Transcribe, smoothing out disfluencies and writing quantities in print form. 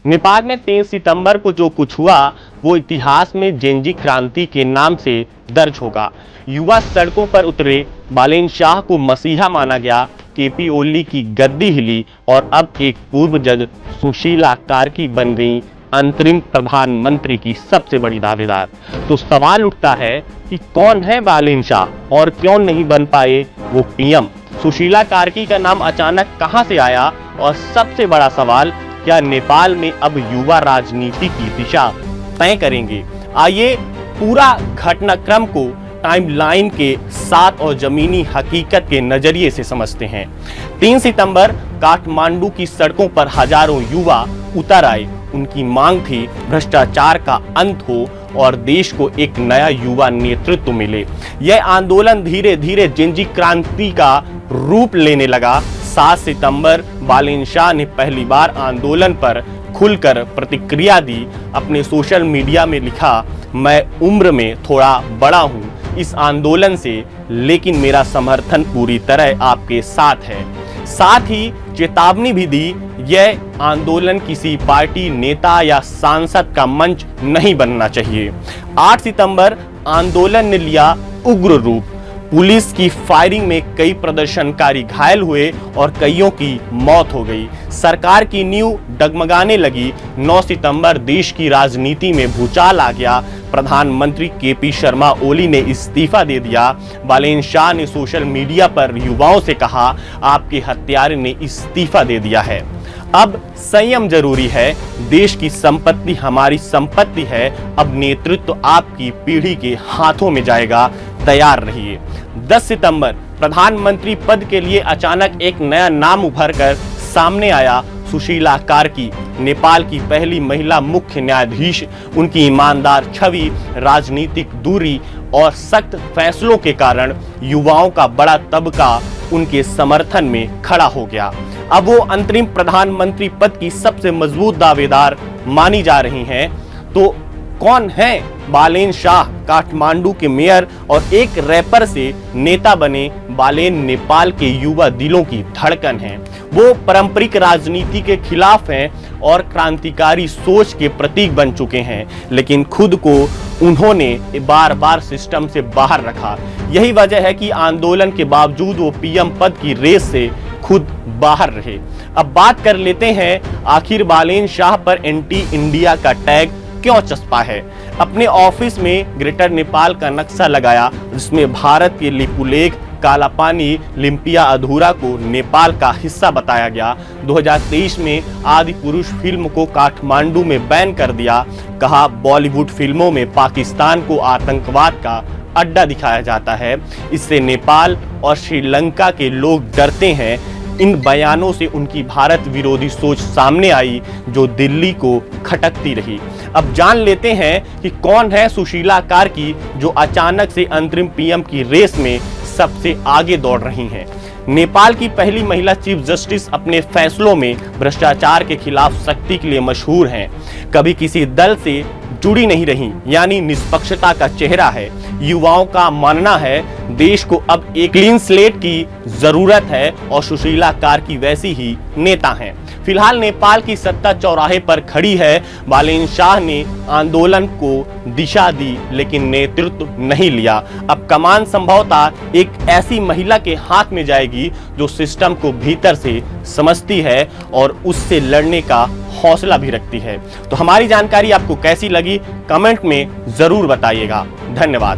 नेपाल में 23 सितंबर को जो कुछ हुआ वो इतिहास में जेनजी क्रांति के नाम से दर्ज होगा। युवा सड़कों पर उतरे, बालेन शाह को मसीहा माना गया, केपी ओली की गद्दी हिली और अब एक पूर्व जज सुशीला कार्की बन गई अंतरिम प्रधानमंत्री की सबसे बड़ी दावेदार। तो सवाल उठता है कि कौन है बालेन शाह और क्यों नहीं बन पाए वो पीएम। सुशीला कार्की का नाम अचानक कहां से आया, और सबसे बड़ा सवाल, क्या नेपाल में अब युवा राजनीति की दिशा तय करेंगे। आइए पूरा घटनाक्रम को टाइमलाइन के साथ और जमीनी हकीकत के नजरिए से समझते हैं। 3 सितंबर काठमांडू की सड़कों पर हजारों युवा उतर आए। उनकी मांग थी भ्रष्टाचार का अंत हो और देश को एक नया युवा नेतृत्व मिले। यह आंदोलन धीरे धीरे जेनजी क्रांति का रूप लेने लगा। 7 सितंबर बालेन शाह ने पहली बार आंदोलन पर खुलकर प्रतिक्रिया दी। अपने सोशल मीडिया में लिखा, मैं उम्र में थोड़ा बड़ा हूं इस आंदोलन से, लेकिन मेरा समर्थन पूरी तरह आपके साथ है। साथ ही चेतावनी भी दी, यह आंदोलन किसी पार्टी नेता या सांसद का मंच नहीं बनना चाहिए। 8 सितंबर आंदोलन ने लिया उग्र रूप। पुलिस की फायरिंग में कई प्रदर्शनकारी घायल हुए और कईयों की मौत हो गई। सरकार की नींव डगमगाने लगी। 9 सितंबर देश की राजनीति में भूचाल आ गया। प्रधानमंत्री केपी शर्मा ओली ने इस्तीफा दे दिया। बालेन शाह ने सोशल मीडिया पर युवाओं से कहा, आपके हत्यारे ने इस्तीफा दे दिया है। अब संयम जरूरी है। देश की संपत्ति हमारी संपत्ति है। अब नेतृत्व आपकी पीढ़ी के हाथों में जाएगा, तैयार रहिए। 10 सितंबर प्रधानमंत्री पद के लिए अचानक एक नया नाम उभर कर सामने आया, सुशीला कार्की, नेपाल की पहली महिला मुख्य न्यायाधीश। उनकी ईमानदार छवि, राजनीतिक दूरी और सख्त फैसलों के कारण युवाओं का बड़ा तबका उनके समर्थन में खड़ा हो गया। अब वो अंतरिम प्रधानमंत्री पद की सबसे मजबूत दावेदार मानी जा रही हैं। तो कौन है बालेन शाह? काठमांडू के मेयर और एक रैपर से नेता बने बालेन नेपाल के युवा दिलों की धड़कन हैं। वो पारंपरिक राजनीति के खिलाफ हैं और क्रांतिकारी सोच के प्रतीक बन चुके हैं, लेकिन खुद को उन्होंने बार बार सिस्टम से बाहर रखा। यही वजह है कि आंदोलन के बावजूद वो पीएम पद की रेस से खुद बाहर रहे। अब बात कर लेते हैं, आखिर बालेन शाह पर एंटी इंडिया का टैग क्यों चस्पा है। अपने ऑफिस में ग्रेटर नेपाल का नक्शा लगाया, जिसमें भारत के लिपुलेख, काला पानी, लिम्पिया अधूरा को नेपाल का हिस्सा बताया गया। 2023 में आदि पुरुष फिल्म को काठमांडू में बैन कर दिया। कहा, बॉलीवुड फिल्मों में पाकिस्तान को आतंकवाद का अड्डा दिखाया जाता है। इससे नेपाल और श्रीलंका के लोग डरते हैं। इन बयानों से उनकी भारत विरोधी सोच सामने आई, जो दिल्ली को खटकती रही। अब जान लेते हैं कि कौन है सुशीला कार्की, जो अचानक से अंतरिम पीएम की रेस में सबसे आगे दौड़ रही हैं। नेपाल की पहली महिला चीफ जस्टिस अपने फैसलों में भ्रष्टाचार के खिलाफ सख्ती के लिए मशहूर हैं। कभी किसी दल से जुड़ी नहीं रही, यानी निष्पक्षता का चेहरा है। युवाओं का मानना है देश को अब एक क्लीन स्लेट की जरूरत है और सुशीला कार्की वैसी ही नेता हैं। फिलहाल नेपाल की सत्ता चौराहे पर खड़ी है। बालेन शाह ने आंदोलन को दिशा दी, लेकिन नेतृत्व नहीं लिया। अब कमान संभवतः एक ऐसी महिला के हाथ में जाएगी जो सिस्टम को भीतर से समझती है और उससे लड़ने का हौसला भी रखती है। तो हमारी जानकारी आपको कैसी लगी, कमेंट में जरूर बताइएगा। धन्यवाद।